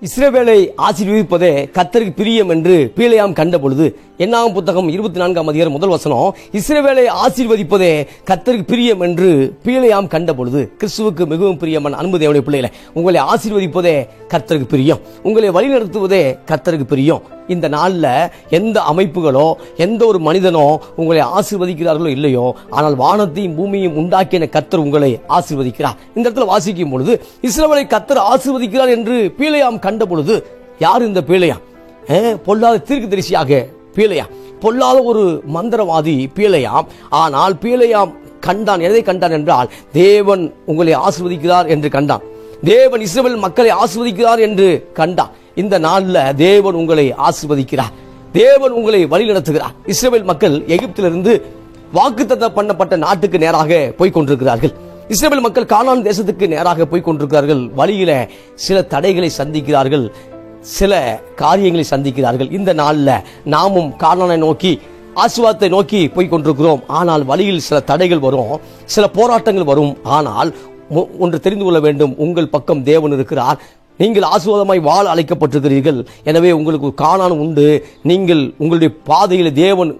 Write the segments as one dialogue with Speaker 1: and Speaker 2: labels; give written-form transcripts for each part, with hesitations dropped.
Speaker 1: இஸ்ரவேலை ஆசீர்வதிப்பதே கர்த்தருக்கு பிரியம் என்று பிலேயாம் கண்ட பொழுது, என்னாகும் புத்தகம் 24ஆம் அதிகாரம் முதல் வசனம், இஸ்ரவேலை ஆசீர்வதிப்பதே கர்த்தருக்கு பிரியம் என்று பிலேயாம் கண்ட பொழுது. கிறிஸ்துவுக்கு மிகவும் பிரியமான அன்பு தேவனுடைய பிள்ளைகளே, உங்களை ஆசீர்வதிப்பதே கர்த்தருக்கு பிரியம், உங்களை வழிநடத்துவதே கர்த்தருக்கு பிரியம். இந்த நாள்ல எந்த அமைப்புகளோ எந்த ஒரு மனிதனோ உங்களை ஆசீர்வதிக்கிறார்களோ இல்லையோ, ஆனால் வானத்தையும் பூமியையும் உண்டாக்கின கர்த்தர் உங்களை ஆசீர்வதிக்கிறார். இந்த இடத்துல வாசிக்கும் பொழுது இஸ்ரவேலை கர்த்தர் ஆசீர்வதிக்கிறார் என்று பிலேயாம் கண்ட பொழுது, யார் இந்த பிலேயாம்? பொல்லாத தீர்க்கதரிசியாக பிலேயாம், பொல்லாத ஒரு மந்திரவாதி பிலேயாம். ஆனால் பிலேயாம் கண்டான், எதை கண்டான் என்றால், தேவன் உங்களை ஆசீர்வதிக்கிறார் என்று கண்டான். தேவன் இஸ்ரவேல் மக்களை ஆசீர்வதிக்கிறார் என்று கண்டான். இந்த நாள்ல தேவன் உங்களை ஆசீர்வதிக்கிறார், தேவன் உங்களை வழி நடத்துகிறார். இஸ்ரவேல் மக்கள் எகிப்திலிருந்து வாக்குத்தத்தம் பண்ணப்பட்ட நாட்டுக்கு நேராக போய் கொண்டிருக்கிறார்கள். இஸ்ரவேல் மக்கள் கானான் தேசத்துக்கு நேராக போய் கொண்டிருக்கிறார்கள். வழியில சில தடைகளை சந்திக்கிறார்கள், சில காரியங்களை சந்திக்கிறார்கள். இந்த நாள்ல நாமும் கானானை நோக்கி, ஆசீர்வாதத்தை நோக்கி போய் கொண்டிருக்கிறோம். ஆனால் வழியில் சில தடைகள் வரும், சில போராட்டங்கள் வரும். ஆனால் ஒன்று தெரிந்து கொள்ள வேண்டும், உங்கள் பக்கம் தேவன் இருக்கிறார். நீங்கள் ஆசீர்வாதமாய் வாழ அழைக்கப்பட்டிருக்கிறீர்கள். எனவே உங்களுக்கு கானான் உண்டு. நீங்கள் உங்களுடைய பாதையில் தேவன்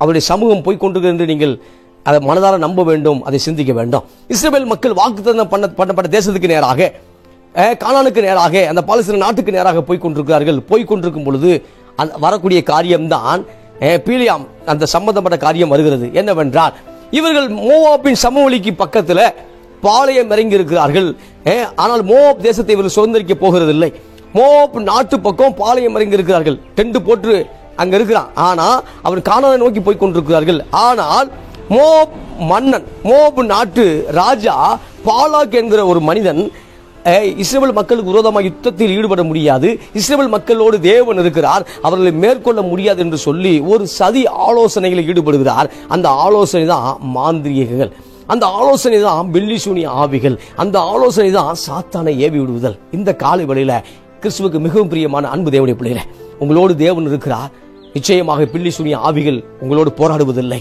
Speaker 1: அவருடைய சமூகம் போய்கொண்டிருக்கிறது என்று நீங்கள் அதை மனதார நம்ப வேண்டும், அதை சிந்திக்க வேண்டும். இஸ்ரவேல் மக்கள் வாக்குத்தத்தம் பண்ணப்பட்ட தேசத்துக்கு நேராக, கானானுக்கு நேராக, அந்த பாலஸ்தீன நாட்டுக்கு நேராக போய்கொண்டிருக்கிறார்கள். போய்கொண்டிருக்கும் பொழுது வரக்கூடிய காரியம்தான் பிலேயாம் அந்த சம்பந்தப்பட்ட காரியம் வருகிறது. என்னவென்றால், இவர்கள் மோவாபின் சமவெளிக்கு பக்கத்தில் பாளையம் இறங்கி இருக்கிறார்கள். ஆனால் மோவாப் தேசத்தை இவர்கள் சுதந்திரிக்க போகிறதில்லை. மோவாப் நாட்டு பக்கம் பாளையம் இறங்கி இருக்கிறார்கள், டென்ட் போட்டு அங்க இருக்கிறான். ஆனா அவர் கானானை நோக்கி போய் கொண்டிருக்கிறார்கள். ஆனால் மோவாப் மன்னன், மோவாப் நாட்டு ராஜா பாலாக் என்கிற ஒரு மனிதன், இஸ்ரவேல் மக்களுக்கு விரோதமாக யுத்தத்தில் ஈடுபட முடியாது, இஸ்ரவேல் மக்களோடு தேவன் இருக்கிறார், அவர்களை மேற்கொள்ள முடியாது என்று சொல்லி ஒரு சதி ஆலோசனைகளில் ஈடுபடுகிறார். அந்த ஆலோசனை தான் மாந்திரிகங்கள், அந்த ஆலோசனை தான் பில்லிசூனிய ஆவிகள், அந்த ஆலோசனை தான் சாத்தானை ஏவி விடுதல். இந்த காலை வேளையில கிறிஸ்துவுக்கு மிகவும் பிரியமான அன்பு தேவனுடைய பிள்ளைகளே, உங்களோடு தேவன் இருக்கிறார். நிச்சயமாக பில்லிசூனிய ஆவிகள் உங்களோடு போராடுவதில்லை.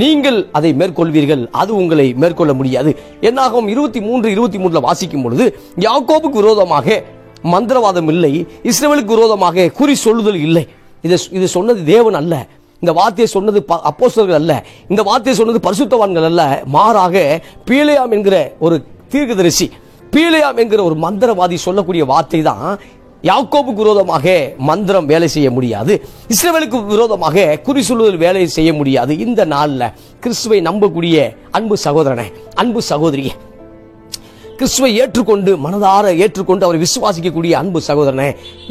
Speaker 1: நீங்கள் அதை மேற்கொள்வீர்கள், அது உங்களை மேற்கொள்ள முடியாது. என்னாகும் 23:23 வாசிக்கும் பொழுது, யாக்கோபுக்கு விரோதமாக மந்திரவாதம் இல்லை, இஸ்ரவேலுக்கு விரோதமாக குறி சொல்லுதல் இல்லை. இது சொன்னது தேவன் அல்ல, இந்த வார்த்தையை சொன்னது அப்போஸ்தலர்கள் அல்ல, இந்த வார்த்தையை சொன்னது பரிசுத்தவான்கள் அல்ல. மாறாக பிலேயாம் என்கிற ஒரு தீர்க்கதரிசி, பிலேயாம் என்கிற ஒரு மந்திரவாதி சொல்லக்கூடிய வார்த்தை தான், யாக்கோபுக்கு விரோதமாக மந்திரம் வேலை செய்ய முடியாது, இஸ்ரவேலுக்கு விரோதமாக குறி சொல்லுதல் வேலை செய்ய முடியாது. இந்த நாள்ல கிறிஸ்துவை நம்பக்கூடிய அன்பு சகோதரனே, அன்பு சகோதரியே, கிறிஸ்துவை ஏற்றுக்கொண்டு மனதார ஏற்றுக்கொண்டு அவரை விசுவாசிக்கக்கூடிய அன்பு சகோதரனே,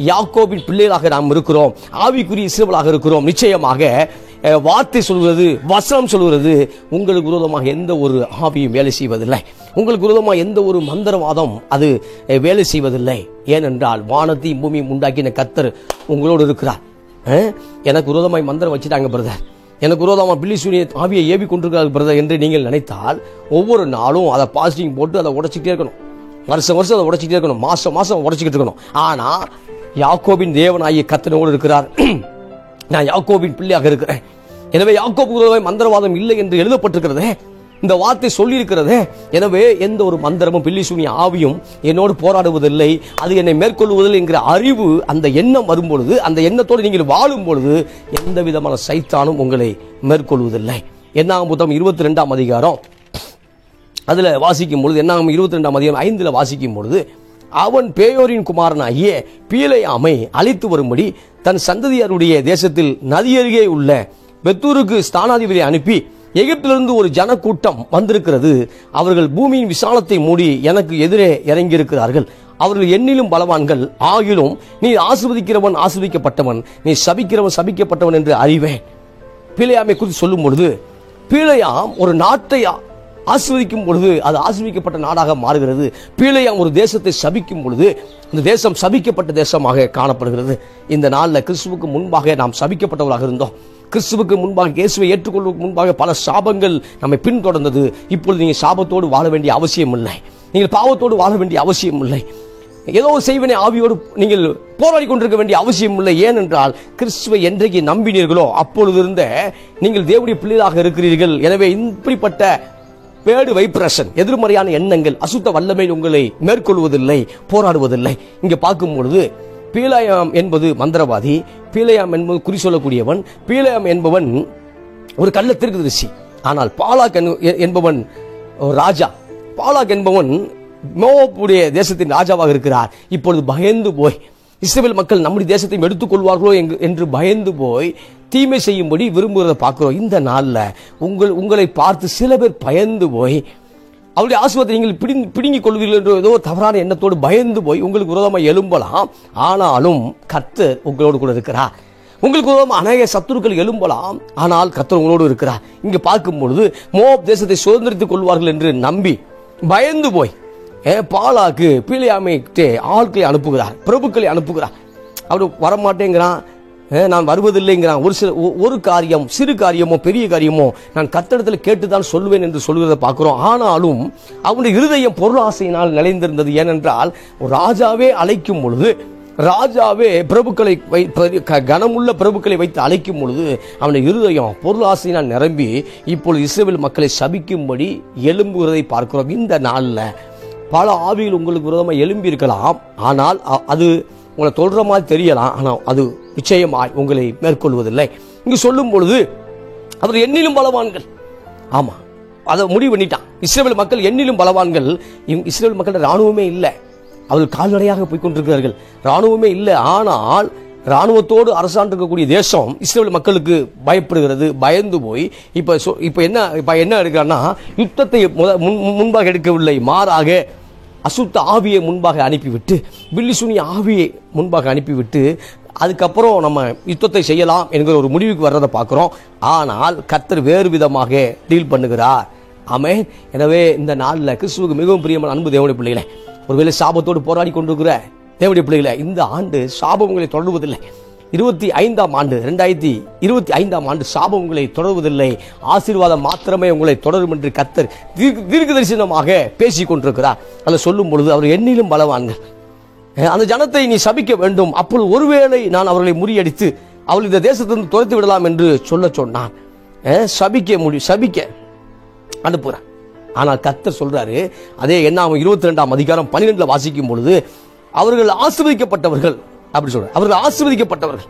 Speaker 1: யாக்கோபின் பிள்ளைகளாக நாம் இருக்கிறோம், ஆவிக்குரிய இஸ்ரவேலாக இருக்கிறோம். நிச்சயமாக வார்த்தை சொல்கிறது, வசனம் சொல்கிறது, உங்களுக்கு விரோதமாக எந்த ஒரு ஆவியும் வேலை செய்வதில்லை, உங்களுக்கு விரோதமாக எந்த ஒரு மந்திரவாதம் அது வேலை செய்வதில்லை. ஏனென்றால் வானத்தையும் பூமியும் உண்டாக்கின கர்த்தர் உங்களோடு இருக்கிறார். எனக்கு விரோதமாய் மந்திரம் வச்சுட்டாங்க பிரதர், எனக்கு விரோதமாக பில்லிசூனிய ஆவியை ஏவி கொண்டிருக்கிறார்கள் பிரதர் என்று நீங்கள் நினைத்தால், ஒவ்வொரு நாளும் அதை பாசிட்டிங் போட்டு அதை உடைச்சிக்கிட்டே இருக்கணும், வருஷம் வருஷம் அதை உடைச்சிக்கிட்டே இருக்கணும், மாசம் மாசம் உடைச்சிக்கிட்டு இருக்கணும். ஆனா யாக்கோபின் தேவனாகிய கர்த்தரோடு இருக்கிறார். நான் யாக்கோபின் பிள்ளையாக இருக்கிறேன், எனவே யாக்கோபுக்கு மந்திரவாதம் இல்லை என்று எழுதப்பட்டிருக்கிறதே, இந்த வார்த்தை சொல்லி இருக்கிறதே. எனவே எந்த ஒரு மந்திரமும் பில்லிசூனிய ஆவியும் என்னோடு போராடுவதில்லை, அது என்னை மேற்கொள்வதில்லை என்கிற அறிவு, அந்த எண்ணம் வரும்பொழுது, அந்த எண்ணத்தோடு நீங்கள் வாழும் பொழுது எந்த விதமான சைத்தானும் உங்களை மேற்கொள்வதில்லை. என்னாகும் புத்தகம் 22ஆம் அதிகாரம் அதுல வாசிக்கும் பொழுது, என்னாகும் 22ஆம் அதிகாரம் 5 வாசிக்கும் பொழுது, அவன் பேயோரின் குமாரனாகிய பிலேயாமை அழைத்து வரும்படி தன் சந்ததியாருடைய தேசத்தில் நதியருகே உள்ள பெத்தூருக்கு ஸ்தானாதிபதியை அனுப்பி, எகிப்திலிருந்து ஒரு ஜன கூட்டம் வந்திருக்கிறது, அவர்கள் பூமியின் விசாலத்தை மூடி எனக்கு எதிரே இறங்கியிருக்கிறார்கள், அவர்கள் எண்ணிலும் பலவான்கள், ஆகிலும் நீ ஆசீர்வதிக்கிறவன் ஆசீர்வதிக்கப்பட்டவன், நீ சபிக்கிறவன் சபிக்கப்பட்டவன் என்று அறிவேன். பிலேயாமை குறித்து சொல்லும் பொழுது, பிலேயாம் ஒரு நாட்டை ஆசீர்வதிக்கும் பொழுது அது ஆசீர்வதிக்கப்பட்ட நாடாக மாறுகிறது. பிலேயாம் ஒரு தேசத்தை சபிக்கும் பொழுது இந்த தேசம் சபிக்கப்பட்ட தேசமாக காணப்படுகிறது. இந்த நாளில் கிறிஸ்துவுக்கு முன்பாக நாம் சபிக்கப்பட்டவர்களாக இருந்தோம். கிறிஸ்துவுக்கு முன்பாக, இயேசுவை ஏற்றுக்கொள்வதற்கு முன்பாக பல சாபங்கள் நம்மை பின்தொடர்ந்தது. இப்பொழுது நீங்கள் சாபத்தோடு வாழ வேண்டிய அவசியம் இல்லை, நீங்கள் பாவத்தோடு வாழ வேண்டிய அவசியம் இல்லை, ஏதோ செய்வனை ஆவியோடு நீங்கள் போராடி கொண்டிருக்க வேண்டிய அவசியம் இல்லை. ஏனென்றால் கிறிஸ்துவை என்றைக்கு நம்பினீர்களோ அப்பொழுது இருந்த நீங்கள் தேவனுடைய பிள்ளைகளாக இருக்கிறீர்கள். எனவே இப்படிப்பட்ட பேடு வைப்ரேஷன், எதிர்மறையான எண்ணங்கள், அசுத்த வல்லமை உங்களை மேற்கொள்வதில்லை, போராடுவதில்லை. இங்க பார்க்கும் பொழுது பீலேயாம் என்பது மந்திரவாதி, பீலேயாம் என்பது குறி சொல்லக்கூடியவன், பீலேயாம் என்பவன் ஒரு கள்ள தீர்க்கதரிசி. ஆனால் பாலாக் என்பவன் ராஜா. பாலாக் என்பவன் மோவாபுடைய தேசத்தின் ராஜாவாக இருக்கிறார். இப்பொழுது பயந்து போய் இஸ்ரவேல் மக்கள் நம்முடைய தேசத்தை எடுத்துக் கொள்வார்களோ என்று பயந்து போய் தீமை செய்யும்படி விரும்புகிறத பார்க்கிறோம். இந்த நாளில் உங்களை பார்த்து சில பேர் பயந்து போய் அவருடைய ஆசீர்வாதத்தை நீங்கள் பிடுங்கிக் கொள்வீர்கள் என்ற ஏதோ தவறான எண்ணத்தோடு பயந்து போய் உங்களுக்கு விரோதமாக எழும்பலாம். ஆனாலும் கர்த்தர் உங்களோடு கூட இருக்கிறார். உங்களுக்கு விரோதமாக அநேக சத்துருக்கள் எழும்பலாம், ஆனால் கர்த்தர் உங்களோடு இருக்கிறார். இங்கு பார்க்கும் பொழுது மோவாப் தேசத்தை சுதந்திரித்துக் கொள்வார்கள் என்று நம்பி பயந்து போய் பாலாக்கு பீலேயாமை ஆட்களை அனுப்புகிறார், பிரபுக்களை அனுப்புகிறார். அவர் வரமாட்டேங்கிறான், நான் வருவதில்லைங்கிறான். ஒரு காரியம், சிறு காரியமோ பெரிய காரியமோ நான் கர்த்தரிடத்தில் கேட்டுதான் சொல்வேன் என்று சொல்கிறத பார்க்கிறோம். ஆனாலும் அவனுடைய இருதயம் பொருளாசையினால் நிலைந்திருந்தது. ஏனென்றால் ராஜாவே அழைக்கும் பொழுது, ராஜாவே பிரபுக்களை கனமுள்ள பிரபுக்களை வைத்து அழைக்கும் பொழுது அவனுடைய இருதயம் பொருளாசையினால் நிரம்பி இப்பொழுது இஸ்ரவேல் மக்களை சபிக்கும்படி எழும்புகிறதை பார்க்கிறோம். இந்த நாளில் பல ஆவிகள் உங்களுக்கு விரோதமாக எழும்பி இருக்கலாம். ஆனால் அது உங்களை தொடர மாதிரி தெரியலாம், ஆனால் அது நிச்சயமாய் உங்களை மேற்கொள்வதில்லை. இங்கு சொல்லும் பொழுது அவர் எண்ணிலும் பலவான்கள். ஆமா, அதை முடிவு பண்ணிட்டான். இஸ்ரவேல் மக்கள் எண்ணிலும் பலவான்கள். இஸ்ரவேல் மக்கள் ராணுவமே இல்லை, அவர்கள் கால்நடையாக போய்கொண்டிருக்கிறார்கள். ராணுவமே இல்லை, ஆனால் ராணுவத்தோடு அரசாண்டிருக்கக்கூடிய தேசம் இஸ்ரவேல் மக்களுக்கு பயப்படுகிறது. பயந்து போய் இப்ப என்ன எடுக்கிறான்னா, யுத்தத்தை முன்பாக எடுக்கவில்லை, மாறாக அசுத்த ஆவியை முன்பாக அனுப்பிவிட்டு, பில்லிசுனி ஆவியை முன்பாக அனுப்பிவிட்டு அதுக்கப்புறம் நம்ம யுத்தத்தை செய்யலாம் என்கிற ஒரு முடிவுக்கு வர்றதை பார்க்கிறோம். ஆனால் கர்த்தர் வேறு விதமாக டீல் பண்ணுகிறார். ஆமென். எனவே இந்த நாளில் கிறிஸ்துவுக்கு மிகவும் பிரியமான அன்பு தேவனுடைய பிள்ளைகளே, ஒருவேளை சாபத்தோடு போராடி கொண்டிருக்கிற தேவனுடைய பிள்ளைகளே, இந்த ஆண்டு சாபம் உங்களை தொடர்வதில்லை. 2025 ஆண்டு சாபம் உங்களை தொடர்வதில்லை, ஆசீர்வாதம் மாத்திரமே உங்களை தொடரும் என்று கர்த்தர் தீர்க்க தரிசனமாக பேசிக் கொண்டிருக்கிறார். அதில் சொல்லும் பொழுது அவர் எண்ணிலும் பலவான்கள். அந்த ஜனத்தை நீ சபிக்க வேண்டும், அப்பொழுது ஒருவேளை நான் அவர்களை முறியடித்து அவள் இந்த தேசத்திலிருந்து துரத்து விடலாம் என்று சொன்னான். சபிக்க அனுப்புறான். ஆனால் கர்த்தர் சொல்றாரு, அதே என்னாகும் 22ஆம் அதிகாரம் 12 வாசிக்கும் பொழுது அவர்கள் ஆசீர்வதிக்கப்பட்டவர்கள் அப்படி சொல்ற, அவர்கள் ஆசீர்வதிக்கப்பட்டவர்கள்.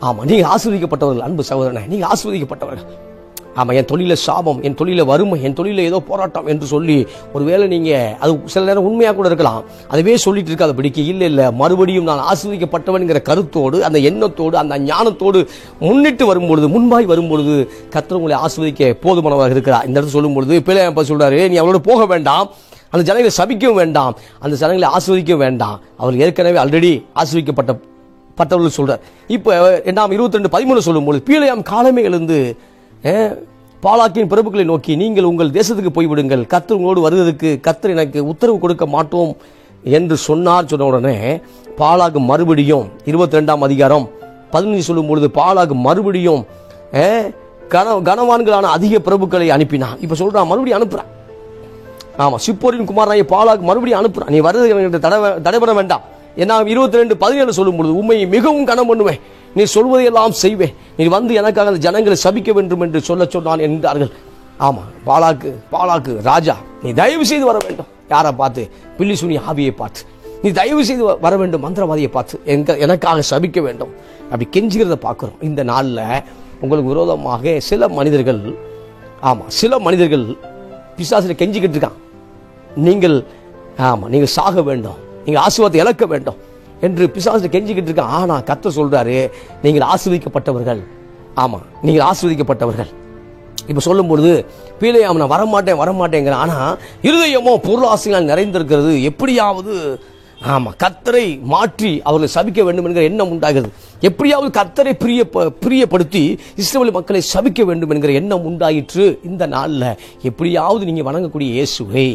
Speaker 1: ஆமா, நீங்க ஆசீர்வதிக்கப்பட்டவர்கள் அன்பு சகோதரனே, நீங்க ஆசீர்வதிக்கப்பட்டவர்கள். ஆமா, என் தொழில சாபம், என் தொழில வறுமை, என் தொழில ஏதோ போராட்டம் என்று சொல்லி ஒருவேளை நீங்க அது சில நேரம் உண்மையா கூட இருக்கலாம், அதுவே சொல்லிட்டு இருக்காத பிடிக்க இல்ல மறுபடியும் நான் ஆசீர்வதிக்கப்பட்டவன்கிற கருத்தோடு, அந்த எண்ணத்தோடு, அந்த ஞானத்தோடு முன்னிட்டு வரும்பொழுது, முன்பாய் வரும்பொழுது கர்த்தர் உங்களை ஆசீர்வதிக்க போதுமானவராக இருக்கிறார். இந்த இடத்துல சொல்லும் பொழுது பிள்ளையாம் சொல்றாரு, நீ அவளோட போக வேண்டாம், அந்த ஜனங்களை சபிக்கவும் வேண்டாம், அந்த ஜனங்களை ஆசீர்வதிக்க வேண்டாம், அவர்கள் ஏற்கனவே ஆல்ரெடி ஆசீர்வதிக்கப்பட்டவர்கள் சொல்றார். இப்ப நாம் 22:13 சொல்லும்போது பீலேயாம் காலமே எழுந்து பாலாக்கின் பிரபுக்களை நோக்கி, நீங்கள் உங்கள் தேசத்துக்கு போய்விடுங்கள், கர்த்தர் உங்களோடு வருவதற்கு கர்த்தர் எனக்கு உத்தரவு கொடுக்க மாட்டோம் என்று சொன்ன உடனே பாலாக்கு மறுபடியும் 22ஆம் அதிகாரம் 15 சொல்லும் பொழுது பாலாக்கு மறுபடியும் கனவான்களான அதிக பிரபுக்களை அனுப்பினான். இப்ப சொல்றான், மறுபடியும் அனுப்புறான். ஆமா, சிப்போரின் குமாரனாகிய பாலாக்கு மறுபடியும் அனுப்புறான், நீ வருவது தடைபட வேண்டாம். ஏன்னா 22:17 சொல்லும் பொழுது உண்மையை மிகவும் கனம் பண்ணுவேன், நீ சொல்வதையெல்லாம் செய்வேன், நீ வந்து எனக்காக அந்த ஜனங்களை சபிக்க வேண்டும் என்று சொன்னான் என்றார்கள். ஆமா, பாலாக்கு ராஜா, நீ தயவு செய்து வர வேண்டும். யாரை பார்த்து? பில்லிசுனி ஆவியை பார்த்து. நீ தயவு செய்து வர வேண்டும், மந்திரவாதியை பார்த்து எனக்காக சபிக்க வேண்டும் அப்படி கெஞ்சுகிறத பார்க்கிறோம். இந்த நாளில் உங்களுக்கு விரோதமாக சில மனிதர்கள் பிசாசில் கெஞ்சிக்கிட்டு இருக்கான், நீங்கள் சாக வேண்டும், நீங்கள் ஆசீர்வாதத்தை இழக்க வேண்டும் என்று பிசாசு கெஞ்சிக்கிட்டு இருக்க. ஆனா கர்த்தர் சொல்றாரு, நீங்கள் ஆசீர்வதிக்கப்பட்டவர்கள். ஆமா, நீங்கள் ஆசீர்வதிக்கப்பட்டவர்கள். இப்ப சொல்லும் பொழுது பீலேயாம் நான் வரமாட்டேங்கிற, ஆனா இருதயமோ பொருளாசையால் நிறைந்திருக்கிறது. எப்படியாவது கர்த்தரை மாற்றி அவர்களை சபிக்க வேண்டும் என்கிற எண்ணம் உண்டாகிறது. எப்படியாவது கர்த்தரை பிரியப்படுத்தி இஸ்ரவேல் மக்களை சபிக்க வேண்டும் என்கிற எண்ணம் உண்டாயிற்று. இந்த நாளில் எப்படியாவது நீங்க வணங்கக்கூடிய இயேசுவை,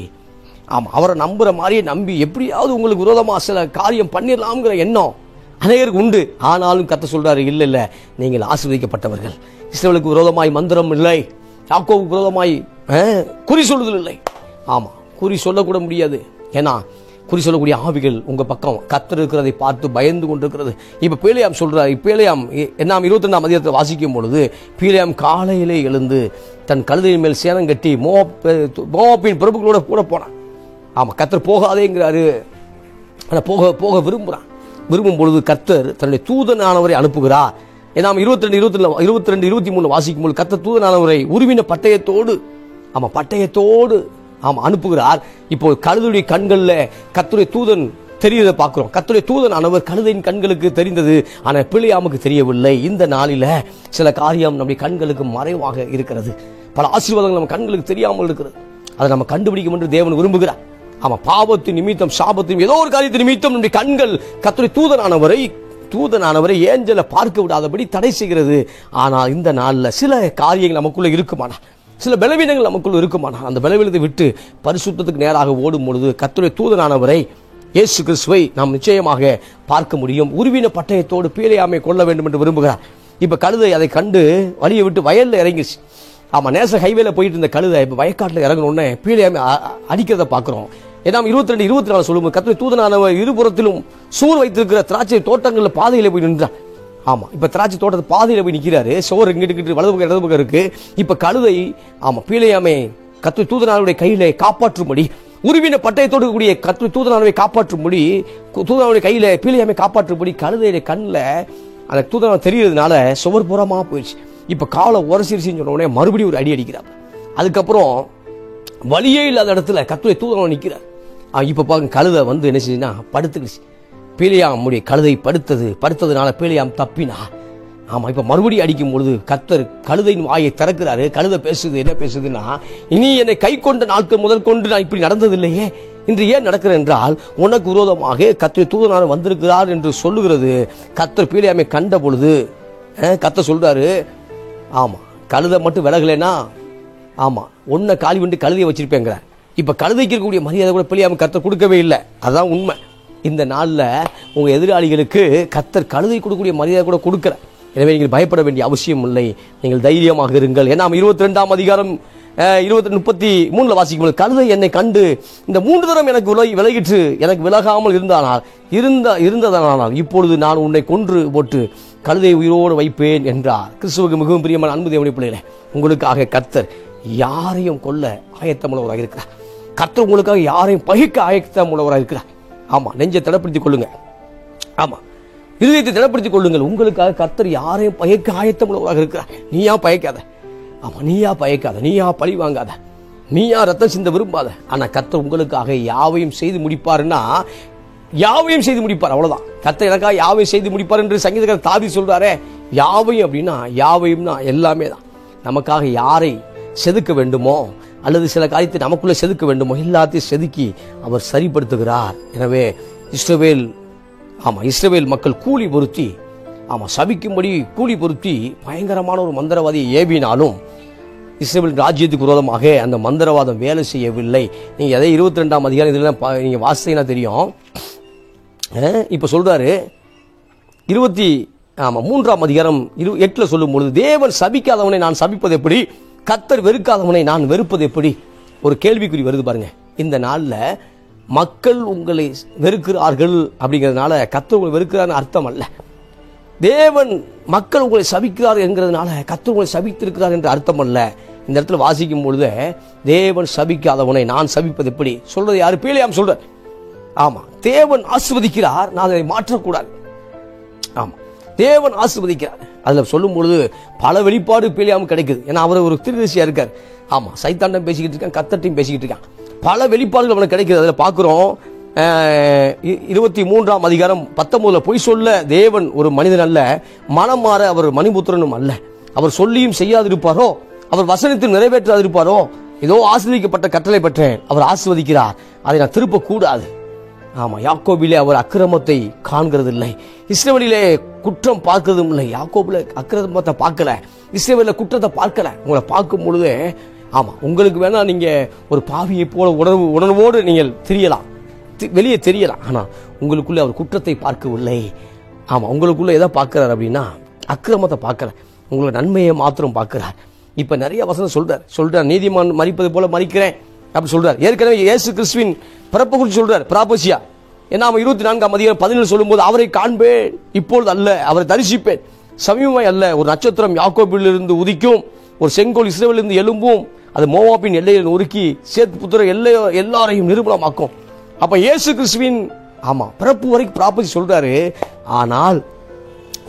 Speaker 1: அவரை நம்புற மாதிரியே நம்பி எப்படியாவது உங்களுக்கு விரோதமா சில காரியம் பண்ணிடலாம்ங்கிற எண்ணம் அநேகருக்கு உண்டு. ஆனாலும் கர்த்தர் சொல்றாரு, இல்ல நீங்கள் ஆசீர்வதிக்கப்பட்டவர்கள். இஸ்ரவேலுக்கு விரோதமாய் மந்திரம் இல்லை, யாக்கோபுக்கு விரோதமாய் குறி சொல்லுதல் இல்லை. ஆமா, குறி சொல்லக்கூட முடியாது. ஏன்னா குறி சொல்லக்கூடிய ஆவிகள் உங்க பக்கம் கர்த்தர் இருக்கிறதை பார்த்து பயந்து கொண்டிருக்கிறது. இப்ப பீலேயாம் சொல்றாரு, பீலேயாம் 22ஆம் அதிகாரத்தை வாசிக்கும் பொழுது பீலேயாம் காலையிலே எழுந்து தன் கழுதையின் மேல் சேனம் கட்டி மோவாபின் பிரபுக்களோட கூட போனான். ஆமா, கர்த்தர் போகாதேங்கிறாரு, போக விரும்புறான். விரும்பும் பொழுது கர்த்தர் தன்னுடைய தூதனானவரை அனுப்புகிறார். நாம் 22-23 வாசிக்கும் போது கர்த்தர் தூதனானவரை உருவின பட்டயத்தோடு பட்டயத்தோடு அனுப்புகிறார். இப்போ கழுதையுடைய கண்கள்ல கர்த்தருடைய தூதன் தெரியுறதை பார்க்கிறோம். கர்த்தருடைய தூதனானவர் கழுதையின் கண்களுக்கு தெரிந்தது, ஆனால் பிலேயாமுக்கு தெரியவில்லை. இந்த நாளில சில காரியம் நம்முடைய கண்களுக்கு மறைவாக இருக்கிறது. பல ஆசீர்வாதங்கள் நம்ம கண்களுக்கு தெரியாமல் இருக்கிறது. அதை நம்ம கண்டுபிடிக்கும் என்று தேவன் விரும்புகிறார். பாவத்தின் நிமித்தம், சாபத்தின் ஏதோ ஒரு காரியத்தின் நிமித்தம் நம்முடைய கண்கள் கர்த்தருடைய தூதனானவரை ஏஞ்சலை பார்க்க விடாதபடி தடை செய்கிறது. ஆனால் இந்த நாளில் சில காரியங்கள் நமக்குள்ள இருக்குமானா, சில பலவீனங்கள் நமக்குள்ள இருக்குமானா, அந்த பலவீனத்தை விட்டு பரிசுத்தத்துக்கு நேராக ஓடும் பொழுது கர்த்தருடைய தூதனானவரை இயேசு கிறிஸ்துவை நாம் நிச்சயமாக பார்க்க முடியும். உருவின பட்டயத்தோடு பிலேயாமை கொள்ள வேண்டும் என்று விரும்புகிறார். இப்ப கழுதை அதை கண்டு வழியை விட்டு வயல்ல இறங்கிச்சு. நேச ஹைவேல போயிட்டு இருந்த கழுதை இப்ப வயக்காட்டில் இறங்கணும்னே பிலேயாமை அடிக்கிறத பார்க்கிறோம். 22-24 சொல்லும்போது கர்த்தருடைய தூதனானவர் இருபுறத்திலும் சூர் வைத்திருக்கிற திராட்சை தோட்டங்களில் பாதையில போய் நின்றார். இப்ப திராட்சை தோட்டத்தை பாதையில போய் நிற்கிறாரு. சோறு இங்கிட்டு வலது பக்கம் இடது பக்கம் இருக்கு. இப்ப கழுதை பிலேயாமை கர்த்தருடைய தூதனானவருடைய கையில காப்பாற்றும்படி, உருவின பட்டயத்தோடு கூடிய கர்த்தருடைய தூதனானவரை காப்பாற்றும்படி, தூதனானுடைய கையில பிலேயாமை காப்பாற்றும்படி கழுதையுடைய கண்ணில் அந்த தூதனானவர் தெரியறதுனால சுவர் புறமா போயிடுச்சு. இப்ப காலை உரசிருச்சுன்னு சொன்ன உடனே மறுபடியும் ஒரு அடி அடிக்கிறார். அதுக்கப்புறம் வழியே இல்லாத இடத்துல கர்த்தருடைய தூதனானவர் நிற்கிறார். இப்ப பாருங்க, கழுதை என்ன செய்யுதுன்னா படுத்துக்கிடுச்சு. பிலேயாமுடைய கழுதை படுத்ததுனால பிலேயாம் தப்பினா. இப்ப மறுபடியும் அடிக்கும் பொழுது கர்த்தர் கழுதையின் வாயை திறக்கிறாரு. கழுதை பேசுது. என்ன பேசுதுன்னா, இனி என்னை கை கொண்ட நாட்கள் முதல் கொண்டு நான் இப்படி நடந்ததில்லையே, இன்று ஏன் நடக்கிற என்றால் உனக்கு விரோதமாக கர்த்தருடைய தூதனானவர் வந்திருக்கிறார் என்று சொல்லுகிறது. கர்த்தர் பிலேயாமை கண்ட பொழுது கர்த்தர் சொல்றாரு, கழுதை மட்டும் விலகலைன்னா ஒன்ன காலி வந்து கழுதையை வச்சிருப்பேங்கிறார். இப்ப கழுதைக்கு இருக்கக்கூடிய மரியாதை கூட பிலேயாமை கர்த்தர் கொடுக்கவே இல்லை. அதுதான் உண்மை. இந்த நாளில் உங்க எதிராளிகளுக்கு கர்த்தர் கழுதை கொடுக்கக்கூடிய மரியாதை கூட கொடுக்கிற. எனவே நீங்கள் பயப்பட வேண்டிய அவசியம் இல்லை. நீங்கள் தைரியமாக இருங்கள். ஏன்னா 22ஆம் அதிகாரம் 32-33 வாசிக்கும் கழுதை என்னை கண்டு இந்த 3 தரம் எனக்கு விலகிற்று, எனக்கு விலகாமல் இருந்ததனால் இப்பொழுது நான் உன்னை கொன்று போட்டு கழுதை உயிரோடு வைப்பேன் என்றார். கிறிஸ்துவுக்கு மிகவும் பிரியமான அன்பு தேவனுடைய பிள்ளைகளே, உங்களுக்காக கர்த்தர் யாரையும் கொல்ல ஆயத்தமுள்ளவராக இருக்கிறார். கர்த்தர் உங்களுக்காக யாரையும் பகைக்க ஆயத்தமுள்ளவராக இருக்கிறார். நெஞ்சை திடப்படுத்திக் கொள்ளுங்க. இருதயத்தை திடப்படுத்திக் கொள்ளுங்கள். உங்களுக்காக கர்த்தர் யாரையும் பகைக்க ஆயத்தமுள்ளவராக இருக்கிறார். நீயா பயக்காத, நீயா பழி வாங்காத, நீயா ரத்தம் சிந்த விரும்பாத. ஆனா கர்த்தர் உங்களுக்காக யாவையும் செய்து முடிப்பாருன்னா யாவையும் செய்து முடிப்பார். அவ்வளவுதான். கர்த்தர் எனக்காக யாவையும் செய்து முடிப்பார் என்று சங்கீதக்காரர் தாவீது சொல்றாரே. யாவையும் அப்படின்னா யாவையும்னா எல்லாமே தான். நமக்காக யாரை செதுக்க வேண்டுமோ அல்லது சில காரியத்தை நமக்குள்ள செதுக்க வேண்டுமோ எல்லாத்தையும் செதுக்கி அவர் சரிப்படுத்துகிறார். எனவே இஸ்ரவேல் மக்கள் கூலி பொருத்தி சபிக்கும்படி கூலி பொருத்தி பயங்கரமான ஒரு மந்திரவாதியை ஏவினாலும் இஸ்ரவேல் ராஜ்யத்துக்கு விரோதமாக அந்த மந்திரவாதம் வேலை செய்யவில்லை. நீங்க எதை 22ஆம் அதிகாரம் இதெல்லாம் நீங்க வாசித்தீங்கன்னா தெரியும். இப்ப சொல்றாரு 23ஆம் அதிகாரம் 8 சொல்லும் பொழுது, தேவன் சபிக்காதவனை நான் சபிப்பது எப்படி, கர்த்தர் வெறுக்காதவனை நான் வெறுப்பது எப்படி? ஒரு கேள்விக்குறி வருது பாருங்க. இந்த நாள்ல மக்கள் உங்களை வெறுக்கிறார்கள் அப்படிங்கிறதுனால கர்த்தர் உங்களை வெறுக்கிறான்னு அர்த்தம் அல்ல. தேவன் மக்கள் உங்களை சபிக்கிறார் என்கிறதுனால கர்த்தர் உங்களை சபித்திருக்கிறார் என்று அர்த்தம் அல்ல. இந்த இடத்துல வாசிக்கும் பொழுது தேவன் சபிக்காதவனை நான் சபிப்பது எப்படி சொல்றது யாரு? பிலேயாம் சொல்றார். தேவன் ஆசீர்வதிக்கிறார், நான் அதை மாற்றக்கூடாது. தேவன் ஆசீர்வதிக்கிறார். அதுல சொல்லும் பொழுது பல வெளிப்பாடு பிலேயாம் கிடைக்குது. ஏன்னா அவர் ஒரு தீர்க்கதரிசியா இருக்கார். சைத்தாண்டம் பேசிக்கிட்டு இருக்கான், கர்த்தர்ட்டையும் பேசிக்கிட்டு இருக்கான். பல வெளிப்பாடுகள் அவனுக்கு கிடைக்குது. அதுல பாக்குறோம் 23ஆம் அதிகாரம் 19 பொய் சொல்ல தேவன் ஒரு மனிதன் அல்ல, மனம் மாற அவர் மணிபுத்திரனும் அல்ல. அவர் சொல்லியும் செய்யாதிருப்பாரோ, அவர் வசனத்தில் நிறைவேற்றாதிருப்பாரோ. ஏதோ ஆசீர்வதிக்கப்பட்ட கட்டளை பெற்றேன், அவர் ஆசீர்வதிக்கிறார், அதை நான் திருப்ப கூடாது. யாக்கோபிலே அவர் அக்கிரமத்தை காண்கிறது இல்லை, இஸ்ரவேலிலே குற்றம் பார்க்கிறதும் இல்லை. யாக்கோபில அக்கிரமத்தை பார்க்கல, இஸ்ரவேலில் குற்றத்தை பார்க்கல. உங்களை பார்க்கும் பொழுது உங்களுக்கு வேணா நீங்க ஒரு பாவியை போல உணர்வோடு நீங்கள் தெரியலாம், வெளியே தெரியலாம். ஆனா உங்களுக்குள்ள அவர் குற்றத்தை பார்க்கவில்லை. உங்களுக்குள்ள எதை பார்க்கிறார் அப்படின்னா அக்கிரமத்தை பார்க்கல, உங்களுக்கு நன்மையை மாத்திரம் பார்க்கிறார். இப்ப நிறைய வசனம் சொல்றார் நீதிமான் மரிப்பது போல மரிக்கிறேன் அப்படி சொல்றார். ஏற்கனவே இயேசு கிறிஸ்துவின் பிறப்பு குறித்து சொல்றார், பிராபசியா. ஏன்னா 24ஆம் அதிகாரம் 17 சொல்லும் போது, அவரை காண்பேன் இப்பொழுது அல்ல, அவரை தரிசிப்பேன் சமீபமாய் அல்ல. ஒரு நட்சத்திரம் யாக்கோபிலிருந்து உதிக்கும், ஒரு செங்கோல் இஸ்ரவேலிருந்து எழும்பும், அது மோவாபின் எல்லையில் உருக்கி சேத் புத்திர எல்லாரையும் நிர்மூலமாக்கும். அப்ப இயேசு கிறிஸ்துவின் ஆமா, பிறப்பு வரைக்கும் ப்ராப்பர்ட்டி சொல்றாரு. ஆனால்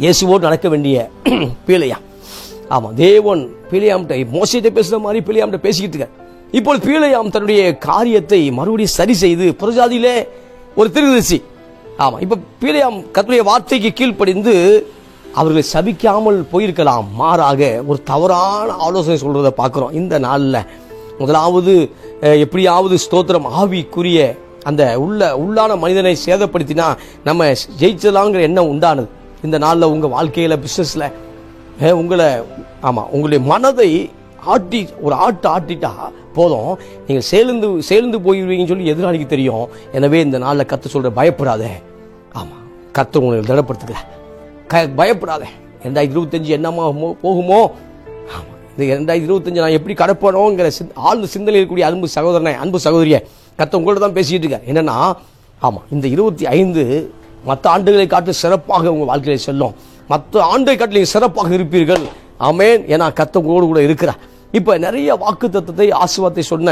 Speaker 1: இயேசுவோடு நடக்க வேண்டிய பீலையாம், ஆமா, தேவன் பீலையாம்கிட்ட மோசேட்ட பேசுற மாதிரி பீலையாம்கிட்ட பேசிக்கிட்டு இருக்கார். இப்போ பீலையாம் தன்னுடைய காரியத்தை மறுபடியும் சரி செய்து, புறஜாதியிலே ஒரு தீர்க்கதரிசி, ஆமா, இப்ப பீலையாம் கர்த்தருடைய வார்த்தைக்கு கீழ்ப்படிந்து அவர்களை சபிக்காமல் போயிருக்கலாம். மாறாக ஒரு தவறான ஆலோசனை சொல்றதை பார்க்கிறோம் இந்த நாள்ல. முதலாவது எப்படியாவது ஸ்தோத்திரம் ஆவிக்குரிய அந்த உள்ளான மனிதனை சேதப்படுத்தினா நம்ம ஜெயிச்சலாங்கிற எண்ணம் உண்டானது. இந்த நாளில் உங்க வாழ்க்கையில பிசினஸ்ல உங்களை, ஆமா, உங்களுடைய மனதை ஒரு ஆட்டிட்டா போதும், நீங்கள் சேர்ந்து போயிருவீங்கன்னு சொல்லி எதிராளிக்கு தெரியும். எனவே இந்த நாளில் கர்த்தர் சொல்ற பயப்படாத, ஆமா, கர்த்தர் உங்களை திடப்படுத்துகிற, பயப்படாத. 2025 என்னமா போகுமோ, ஆமா, இந்த 2025 நான் எப்படி கடப்பணுங்கிற ஆழ்ந்த சிந்தனை இருக்கக்கூடிய அன்பு சகோதரனே, அன்பு சகோதரிய, கர்த்தர் உங்கள்ட்ட தான் பேசிட்டு இருக்கார். என்னன்னா, ஆமா, இந்த 25 மற்ற ஆண்டுகளை காட்டு சிறப்பாக உங்க வாழ்க்கையில செல்லும். மற்ற ஆண்டை காட்டு நீங்க சிறப்பாக இருப்பீர்கள். ஆமென். ஏன்னா கர்த்தர் உங்களோடு கூட இருக்கிறார். இப்ப நிறைய வாக்கு தத்தத்தை ஆசீர்வாதத்தை சொன்ன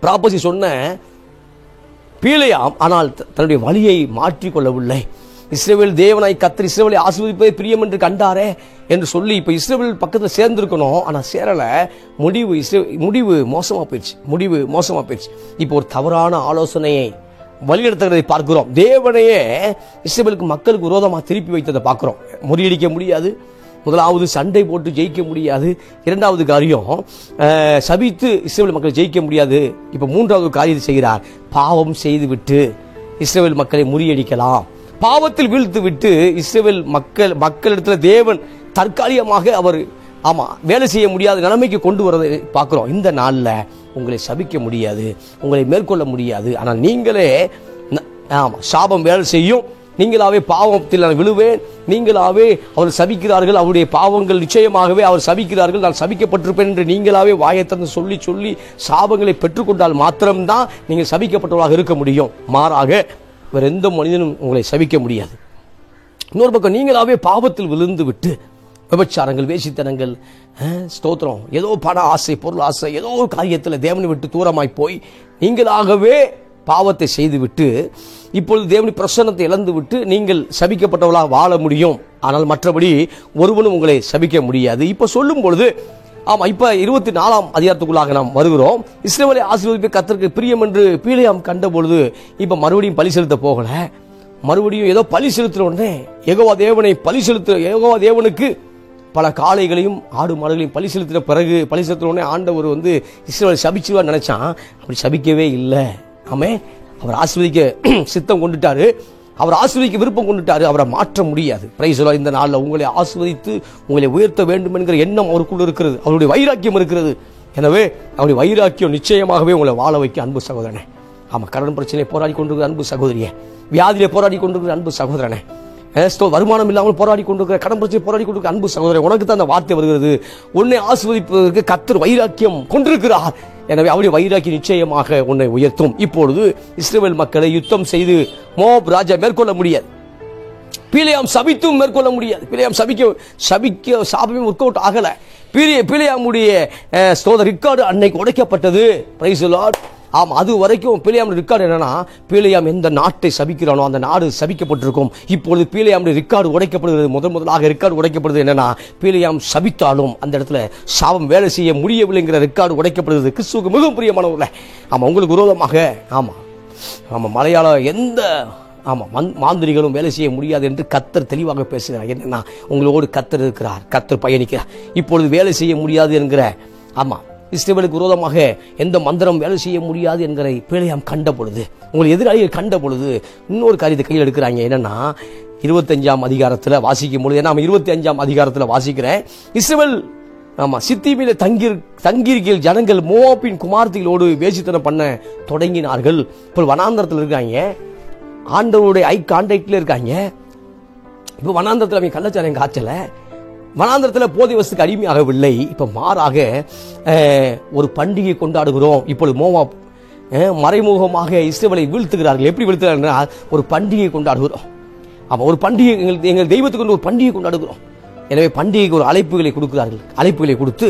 Speaker 1: ப்ராப்பர்ட்டி சொன்ன பீலையாம், ஆனால் தன்னுடைய வழியை மாற்றிக்கொள்ளவில்லை. இஸ்ரவேல் தேவனாய் கர்த்தர் இஸ்ரவேலை ஆசீர்வதிப்பதை பிரியம் என்று கண்டாரே என்று சொல்லி இப்ப இஸ்ரவேல் பக்கத்தில் சேர்ந்திருக்கணும், ஆனா சேரல. முடிவு மோசமா போயிடுச்சு. இப்போ ஒரு தவறான ஆலோசனையை வழிநடத்துகிறதை பார்க்கிறோம். தேவனையே இஸ்ரவேலுக்கு மக்களுக்கு விரோதமாக திருப்பி வைத்ததை பார்க்கிறோம். முறியடிக்க முடியாது. முதலாவது சண்டை போட்டு ஜெயிக்க முடியாது. இரண்டாவது காரியம் சபித்து இஸ்ரவேல் மக்கள் ஜெயிக்க முடியாது. இப்ப மூன்றாவது காரியத்தை செய்கிறார். பாவம் செய்து விட்டு இஸ்ரவேல் மக்களை முறியடிக்கலாம். பாவத்தில் வீழ்த்து விட்டு இஸ்ரவேல் மக்களிடத்துல தேவன் தற்காலிகமாக அவர், ஆமா, வேலை செய்ய முடியாத நிலைமைக்கு கொண்டு வரதை பார்க்கிறோம். இந்த நாள்ல உங்களை சபிக்க முடியாது, உங்களை மேற்கொள்ள முடியாது. ஆனால் நீங்களே, ஆமா, சாபம் வேலை செய்யும். நீங்களாவே பாவத்தில் நான் விழுவேன், நீங்களாவே அவர் சபிக்கிறார்கள், அவருடைய பாவங்கள் நிச்சயமாகவே அவர் சபிக்கிறார்கள், நான் சபிக்கப்பட்டிருப்பேன் என்று நீங்களாவே வாயத்திறந்து சொல்லி சாபங்களை பெற்றுக்கொண்டால் மாத்திரம்தான் நீங்கள் சபிக்கப்பட்டவர்களாக இருக்க முடியும். மாறாக வேற எந்த மனிதனும் உங்களை சபிக்க முடியாது. இன்னொரு பக்கம் நீங்களாவே பாவத்தில் விழுந்து விட்டு விபச்சாரங்கள், வேசித்தனங்கள், ஸ்தோத்திரம், ஏதோ பண ஆசை, பொருள் ஆசை, ஏதோ ஒரு காரியத்தில் தேவனை விட்டு தூரமாய் போய் நீங்களாகவே பாவத்தை செய்துவிட்டு இப்பொழுது தேவனி பிரசன்னத்தை இழந்து விட்டு நீங்கள் சபிக்கப்பட்டவர்களாக வாழ முடியும். ஆனால் மற்றபடி ஒருவனும் உங்களை சபிக்க முடியாது. இப்ப சொல்லும் பொழுது, ஆமா, இப்ப 24ஆம் அதிகாரத்துக்குள்ளாக நாம் வருகிறோம். இஸ்ரவேலை ஆசீர்வதிப்பை கர்த்தருக்கு பிரியம் என்று பீலையாம் கண்ட பொழுது இப்ப மறுபடியும் பலி செலுத்த போகல. மறுபடியும் ஏதோ பலி செலுத்துற உடனே யெகோவா தேவனுக்கு பல காளைகளையும் ஆடு மாடுகளையும் பலி செலுத்தின பிறகு, பலி செலுத்தின உடனே ஆண்டவர் இஸ்ரவேலை சபிச்சுவார் நினைச்சான். அப்படி சபிக்கவே இல்லை. ஆமே, அவர் ஆசீர்வதிக்க சித்தம் கொண்டுட்டாரு, அவர் ஆசீர்வதிக்க விருப்பம் கொண்டுட்டாரு. அவரை மாற்ற முடியாது. Praise the Lord. இந்த நாளில் உங்களை ஆசீர்வதித்து உங்களை உயர்த்த வேண்டும் என்கிற எண்ணம் அவருக்குள்ள இருக்கிறது, அவருடைய வைராக்கியம் இருக்கிறது. எனவே அவருடைய வைராக்கியம் நிச்சயமாகவே உங்களை வாழ வைக்க அன்பு சகோதரனே, ஆமா, கடன் பிரச்சனையை போராடி கொண்டிருக்கிற அன்பு சகோதரியே, வியாதியிலே போராடி கொண்டிருக்கிற அன்பு சகோதரனே, வருமானம் இல்லாமல் போராடி கொண்டிருக்கிற, கடன் பிரச்சனை போராடி கொண்டிருக்கிற அன்பு சகோதரன், உனக்கு தான் அந்த வார்த்தை வருகிறது. உன்னை ஆசீர்வதிப்பதற்கு கர்த்தர் வைராக்கியம் கொண்டிருக்கிறார். எனவே அவருடைய வைராக்கியம் நிச்சயமாக உன்னை உயர்த்தும். இப்பொழுது இஸ்ரவேல் மக்களை யுத்தம் செய்து மோப் ராஜா மேற்கொள்ள முடியாது. பீலையாம் சபித்தும் மேற்கொள்ள முடியாது. பீலையாம் சபிக்க சாபமே ஒர்க் அவுட் ஆகல. பீலையாமுடைய ரெக்கார்டு அன்னைக்கு உடைக்கப்பட்டது. Praise the Lord. ஆமா, அது வரைக்கும் பீலையாம் ரெக்கார்டு என்னன்னா, பீலையாம் எந்த நாட்டை சபிக்கிறானோ அந்த நாடு சபிக்கப்பட்டிருக்கும். இப்பொழுது பீலையாமுடைய ரெக்கார்டு உடைக்கப்படுகிறது. முதலாக ரெக்கார்டு உடைக்கப்படுது என்னன்னா, பீலையாம் சபித்தாலும் அந்த இடத்துல சாபம் வேலை செய்ய முடியவில்லைங்கிற ரெக்கார்டு உடைக்கப்படுகிறது. கிறிஸ்துவுக்கு மிகவும் பிரியமானவர்களே, ஆமா, உங்களுக்கு விரோதமாக, ஆமா, மலையாள எந்த, ஆமா, மாந்திரிகளும் வேலை செய்ய முடியாது என்று கர்த்தர் தெளிவாக பேசுகிறார். என்னன்னா, உங்களோடு கர்த்தர் இருக்கிறார், கர்த்தர் பயணிக்கிறார். இப்பொழுது வேலை செய்ய முடியாது என்கிற, ஆமா, இஸ்ரவேலுக்கு விரோதமாக எந்த மந்திரம் வேலை செய்ய முடியாது என்கிற பீலையாம் கண்ட பொழுது, உங்களை எதிராளிகள் கண்ட பொழுது இன்னொரு காரியத்தை கையில் எடுக்கிறாங்க. என்னன்னா, 25ஆம் அதிகாரத்தில் வாசிக்கும் பொழுது, நான் 25ஆம் அதிகாரத்தில் வாசிக்கிறேன். இஸ்ரவேல், ஆமா, சித்தீமிலே தங்கியிருக்கிற ஜனங்கள் மோவாபின் குமார்த்திகளோடு வேசித்தனம் பண்ண தொடங்கினார்கள். இப்போ வனாந்தரத்தில் இருக்காங்க, ஆண்டவருடைய கான்டாக்ட்ல இருக்காங்க. இப்போ வனாந்தரத்தில் அவங்க கள்ளச்சாராயம் காய்ச்சல, வனாந்தரத்தில் போதை வஸ்துக்கு அடிமையாகவில்லை. இப்ப மாறாக ஒரு பண்டிகை கொண்டாடுகிறோம். இப்பொழுது மோவாப் மறைமுகமாக இஸ்ரவேலை வீழ்த்துகிறார்கள். எப்படி வீழ்த்துகிறார்கள்? ஒரு பண்டிகை கொண்டாடுகிறோம். ஆமா, ஒரு பண்டிகை, எங்கள் தெய்வத்துக்கு ஒரு பண்டிகை கொண்டாடுகிறோம். எனவே பண்டிகைக்கு ஒரு அழைப்புகளை கொடுக்கிறார்கள். அழைப்புகளை கொடுத்து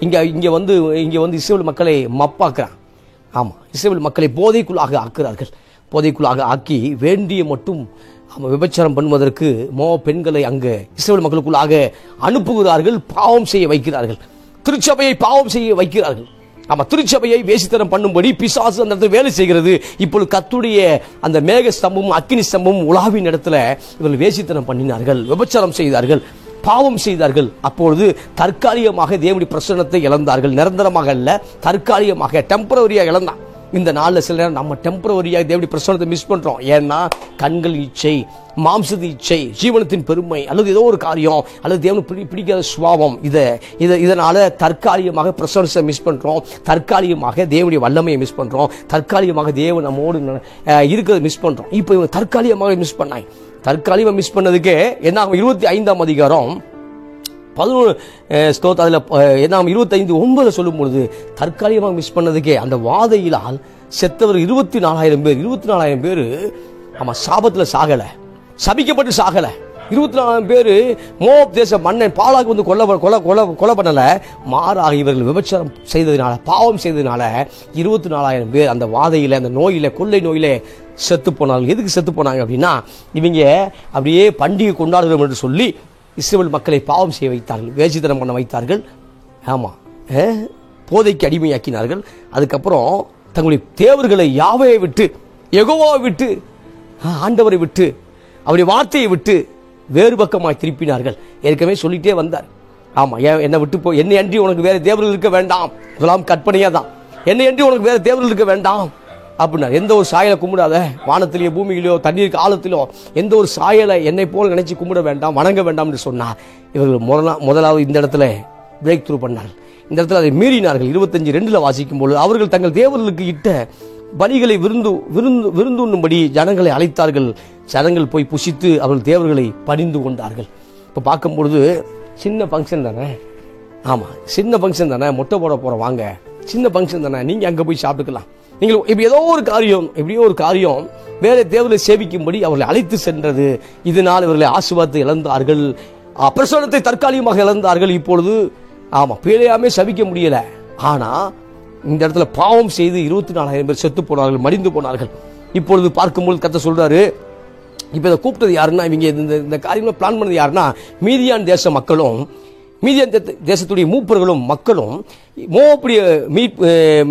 Speaker 1: இங்க வந்து இஸ்ரவேல் மக்களை மப்பாக்குறான். ஆமா, இஸ்ரவேல் மக்களை போதைக்குள்ளாக ஆக்குறார்கள். போதைக்குள்ளாக ஆக்கி வேண்டிய மட்டும் விபச்சாரம் பண்ணுவதற்கு பெண்களை அங்கு இஸ்ரவேல் மக்களுக்குள்ளாக அனுப்புகிறார்கள், பாவம் செய்ய வைக்கிறார்கள், திருச்சபையை பாவம் செய்ய வைக்கிறார்கள். திருச்சபையை வேசித்தனம் பண்ணும்படி பிசாசு அந்த இடத்துல வேலை செய்கிறது. இப்பொழுது கர்த்தருடைய அந்த மேக ஸ்தம்பமும் அக்கினி ஸ்தம்பமும் உலாவின் இடத்துல இவர்கள் வேசித்தனம் பண்ணினார்கள், விபச்சாரம் செய்தார்கள், பாவம் செய்தார்கள். அப்பொழுது தற்காலிகமாக தேவனுடைய பிரசன்னத்தை இழந்தார்கள். நிரந்தரமாக அல்ல, தற்காலிகமாக டெம்பரவரியாக இழந்தான். இந்த நாளில் சில நேரம் நம்ம டெம்பரவரியாக தேவனுடைய பிரசன்னத்தை மிஸ் பண்றோம். ஏன்னா கண்கள் இச்சை, மாம்சது இச்சை, ஜீவனத்தின் பெருமை, அல்லது ஏதோ ஒரு காரியம், அல்லது தேவனுக்கு பிடிக்காத சுபாவம், இதனால தற்காலிகமாக பிரசன்னத்தை மிஸ் பண்றோம், தற்காலிகமாக தேவனுடைய வல்லமையை மிஸ் பண்றோம், தற்காலிகமாக தேவன் நம்மோடு இருக்கிறத மிஸ் பண்றோம். இப்போ இவங்க தற்காலிகமாக மிஸ் பண்ணாங்க. தற்காலிகமாக மிஸ் பண்ணதுக்கு என்ன 25ஆம் அதிகாரம் 11 அதில் என்ன 25:9 சொல்லும் பொழுது தற்காலிகமாக மிஸ் பண்ணதுக்கே அந்த வாதையிலால் செத்தவர் 24,000 பேர் சாபத்தில் சாகலை, சபிக்கப்பட்டு சாகலை. 24,000 பேர் மோப் தேச மன்னன் பாலாக்கு வந்து கொலை பண்ணல, மாறாக இவர்கள் விபச்சாரம் செய்ததுனால, பாவம் செய்ததுனால 24,000 பேர் அந்த வாதையில, அந்த நோயில, கொள்ளை நோயில செத்து போனார்கள். எதுக்கு செத்து போனாங்க அப்படின்னா, இவங்க அப்படியே பண்டிகை கொண்டாடுகிறோம் என்று சொல்லி இஸ்ரவேல் மக்களை பாவம் செய்ய வைத்தார்கள், வேசித்தனம் பண்ண வைத்தார்கள். போதைக்கு அடிமையாக்கினார்கள். அதுக்கப்புறம் தங்களுடைய தேவர்களை யாவையை விட்டு, யெகோவாவை விட்டு, ஆண்டவரை விட்டு, அவருடைய வார்த்தையை விட்டு வேறு பக்கமாக திருப்பினார்கள். ஏற்கனவே சொல்லிட்டே வந்தார். என்னை விட்டு என்னை அன்றி உனக்கு வேற தேவர்கள் இருக்க வேண்டாம். இதெல்லாம் கற்பனையா தான். என்னை அன்றி உனக்கு வேற தேவர்கள் இருக்க வேண்டாம் அப்படின்னா, எந்த ஒரு சாயலை கும்பிடாத, வானத்திலேயோ பூமியிலோ தண்ணீருக்கு ஆழத்திலோ எந்த ஒரு சாயலை என்னை போல் நினைச்சு கும்பிட வேண்டாம், வணங்க வேண்டாம் என்று சொன்னார். இவர்கள் முதலாவது இந்த இடத்துல பிரேக் த்ரூ பண்ணார்கள். இந்த இடத்துல அதை மீறினார்கள். 25:2 வாசிக்கும் போது அவர்கள் தங்கள் தேவர்களுக்கு இட்ட பலிகளை விருந்துண்ணும்படி ஜனங்களை அழைத்தார்கள். ஜனங்கள் போய் புசித்து அவர்கள் தேவர்களை பணிந்து கொண்டார்கள். இப்போ பார்க்கும் பொழுது சின்ன ஃபங்க்ஷன் தானே, சின்ன ஃபங்க்ஷன் தானே, மொட்டை போட போகிறோம் வாங்க, சின்ன ஃபங்க்ஷன் தானே, நீங்கள் அங்கே போய் சாப்பிட்டுக்கலாம். நீங்கள் இப்போ ஏதோ ஒரு காரியம் வேற தேவர்களை சேவிக்கும்படி அவர்களை அழைத்து சென்றது. இதனால் இவர்களை ஆசீர்வாதத்தை இழந்தார்கள், பிரசன்னத்தை தற்காலிகமாக இழந்தார்கள். இப்பொழுது பிழையாமே சபிக்க முடியல. ஆனா இந்த இடத்துல பாவம் செய்து 24,000 பேர் செத்து போனார்கள், மடிந்து போனார்கள். இப்பொழுது பார்க்கும்போது கர்த்தர் சொல்றாரு, இப்ப இதை கூப்பிட்டது யாருன்னா, இவங்க இந்த காரியங்களை பிளான் பண்ணது யாருன்னா, மீதியான் தேச மக்களும், மீதியான் தேசத்துடைய மூப்பர்களும் மக்களும்,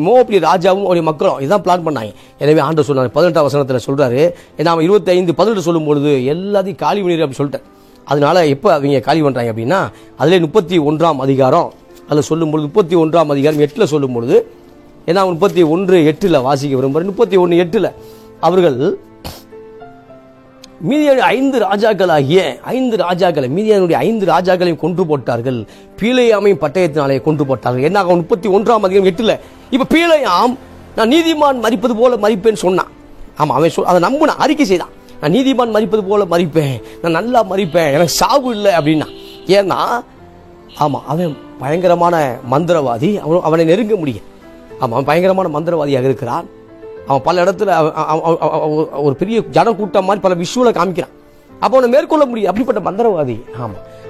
Speaker 1: மோவாபிய ராஜாவும் அவருடைய மக்களும் இதான் பிளான் பண்ணாங்க. எனவே ஆண்டவர் சொன்னார் 18ஆம் வசனத்தில் சொல்றாரு, நாம் 25:18 சொல்லும் பொழுது எல்லாத்தையும் காலி பண்ணிடு அப்படின்னு சொல்லிட்டேன். அதனால எப்ப அவங்க காலி பண்றாங்க அப்படின்னா, அதுல 31ஆம் அதிகாரம் அதில் சொல்லும் பொழுது 31ஆம் அதிகாரம் 8 சொல்லும் பொழுது, ஏன்னா 31:8 வாசிக்க விரும்புகிறேன். 31:8 அவர்கள் மீதியான 5 ராஜாக்களாகிய 5 ராஜாக்களை, மீதியானுடைய 5 ராஜாக்களையும் கொன்று போட்டார்கள். பீலேயாமையும் பட்டயத்தினாலே கொன்று போட்டார்கள். என்ன 31ஆம் அதிகாரம் 8 இப்ப பீலேயாம் நான் நீதிமான் மரிப்பது போல மரிப்பேன்னு சொன்னான். அவன் அதை நம்பினான், அறிக்கை செய்தான். நான் நீதிமான் மரிப்பது போல மரிப்பேன், நான் நல்லா மரிப்பேன், எனக்கு சாவு இல்லை அப்படின்னா. ஏன்னா அவன் பயங்கரமான மந்திரவாதி, அவனை நெருங்க முடியும். அவன் பயங்கரமான மந்திரவாதியாக இருக்கிறான். அவன் பல இடத்துல ஒரு பெரிய ஜனக்கூட்டம் மாதிரி பல விஷுவலை காமிக்கிறான். அப்போ அவனை மேற்கொள்ள முடியும். அப்படிப்பட்ட மந்திரவாதி.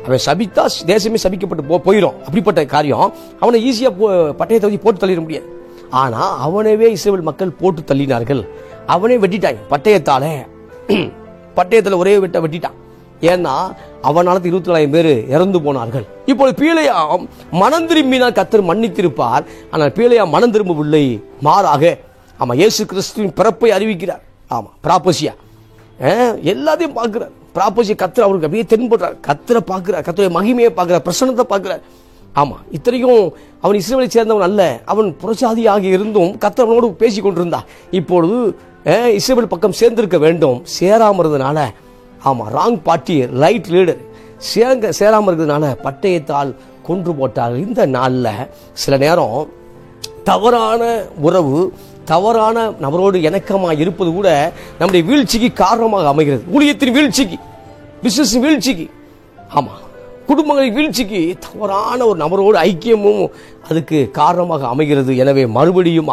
Speaker 1: அவன் சபித்தா தேசமே சபிக்கப்பட்டு போயிடும். அப்படிப்பட்ட காரியம் அவனை ஈஸியா பட்டயத்தை போட்டு தள்ளிட முடியாது. ஆனா அவனவே இஸ்ரவேல் மக்கள் போட்டு தள்ளினார்கள். அவனே வெட்டிட்டாங்க பட்டயத்துல ஒரே வெட்டிட்டான். ஏன்னா அவனால 24,000 பேர் இறந்து போனார்கள். இப்போது பீலேயாம் மனம் திரும்பினால் கர்த்தர் மன்னித்திருப்பார். ஆனால் பீலேயாம் மனம் திரும்பவில்லை. மாறாக இயேசு கிறிஸ்துவின் பிறப்பை அறிவிக்கிறார். பிராப்பசியா எல்லாத்தையும் பார்க்கிறார். பிராப்பசியா கர்த்தர் அவருக்கு அப்படியே தென்படுறார். கர்த்தரை பார்க்கிறார், கர்த்தருடைய மகிமையை பார்க்கிறார், பிரசன்னத்தை பார்க்கிறார். இத்தனைக்கும் அவன் இஸ்ரவேலை சேர்ந்தவன் அல்ல, அவன் புறஜாதியாக இருந்தும் கர்த்தர் அவனோடு பேசி கொண்டிருந்தார். இப்பொழுது இஸ்ரவேல் பக்கம் சேர்ந்திருக்க வேண்டும், சேராம இருந்ததுனால ராங் பார்ட்டி ரைட் லீடர் சேராம இருக்கிறதுனால பட்டயத்தால் கொன்று போட்டார்கள். இந்த நாள்ல சில நேரம் தவறான உறவு, தவறான நபரோடு இணக்கமாக இருப்பது கூட நம்முடைய வீழ்ச்சிக்கு காரணமாக அமைகிறது. ஊழியத்தின் வீழ்ச்சிக்கு, பிசினஸ் வீழ்ச்சிக்கு, குடும்பங்களின் வீழ்ச்சிக்கு தவறான ஒரு நபரோடு ஐக்கியமும் அதுக்கு காரணமாக அமைகிறது. எனவே மறுபடியும்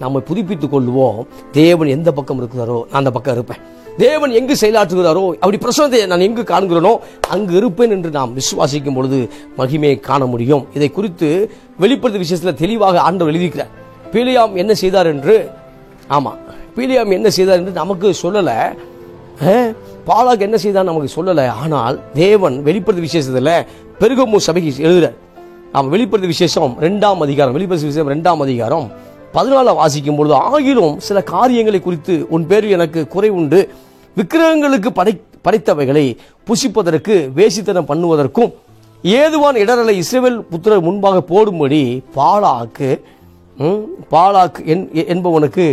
Speaker 1: நம்மை புதுப்பித்துக் கொள்வோம். தேவன் எந்த பக்கம் இருக்கிறாரோ நான் அந்த பக்கம் இருப்பேன். தேவன் எங்கு செயலாற்றுகிறாரோ அப்படி பிரசன்னத்தை நான் எங்கு காண்கிறேனோ அங்கு இருப்பேன் என்று நாம் விசுவாசிக்கும் பொழுது மகிமையை காண முடியும். இதை குறித்து வெளிப்படுத்த விஷயத்தில் தெளிவாக ஆண்டவர் எழுதியிருக்கிறார். பீலேயாம் என்ன செய்தார் என்று. பீலியாம் என்ன செய்தார் என்று நமக்கு சொல்லலை. பாலாக் என்ன செய்தார் நமக்கு சொல்லலை. ஆனால் தேவன் வெளிப்படுத்த விசேஷத்தில் பெருகமு சபைக்கு எழுதுறார். அவன் வெளிப்படுத்த விசேஷம் 2ஆம் அதிகாரம், வெளிப்படுத்த விசேஷம் 2ஆம் அதிகாரம் 14 வாசிக்கும் பொழுது, ஆகிலும் சில காரியங்களை குறித்து உன் பேரில் எனக்கு குறை உண்டு, விக்கிரகங்களுக்கு படைத்தவைகளை புசிப்பதற்கு வேசித்தனம் பண்ணுவதற்கும் ஏதுவான இடரலை இஸ்ரவேல் புத்திரர் முன்பாக போடும்படி பாலாக்கு என்பவனுக்கு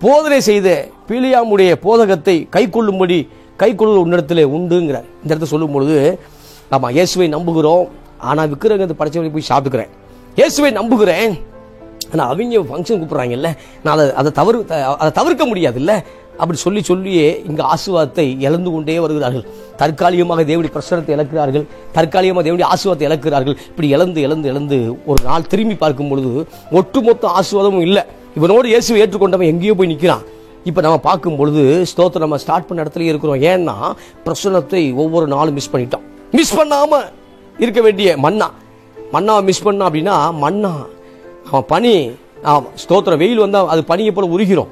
Speaker 1: போதனை செய்த பீலியாமுடைய போதகத்தை கைக்கொள்ளும் உன்னிடத்திலே உண்டுங்கிறார். இந்த இடத்துல சொல்லும் பொழுது, ஆமா, இயேசுவை நம்புகிறோம், ஆனால் விக்கிரகத்தை படைச்சவனை போய் சாப்பிட்டுக்கிறேன். இயேசுவை நம்புகிறேன், ஆனால் அவங்க ஃபங்க்ஷன் கூப்பிட்றாங்கல்ல, நான் அதை தவிர்க்க முடியாது இல்லை. அப்படி சொல்லியே இங்கே ஆசீர்வாதத்தை இழந்து கொண்டே வருகிறார்கள். தற்காலிகமாக தேவனுடைய பிரசனத்தை இழக்கிறார்கள், தற்காலிகமாக தேவனுடைய ஆசீர்வாதத்தை இழக்கிறார்கள். இப்படி இழந்து ஒரு நாள் திரும்பி பார்க்கும் பொழுது ஒட்டுமொத்த ஆசீர்வாதமும் இல்லை. இவனோடு இயேசுவை ஏற்றுக்கொண்டவன் எங்கேயோ போய் நிற்கிறான். இப்போ நம்ம பார்க்கும் பொழுது ஸ்தோத்திரம், நம்ம ஸ்டார்ட் பண்ண இடத்துல இருக்கிறோம். ஏன்னா பிரசனத்தை ஒவ்வொரு நாளும் மிஸ் பண்ணாமல் இருக்க வேண்டிய மன்னாவை மிஸ் பண்ணா அப்படின்னா அவன் பனி, ஸ்தோத்திரம், வெயில் வந்தால் அது பனியை போல உருகிறோம்.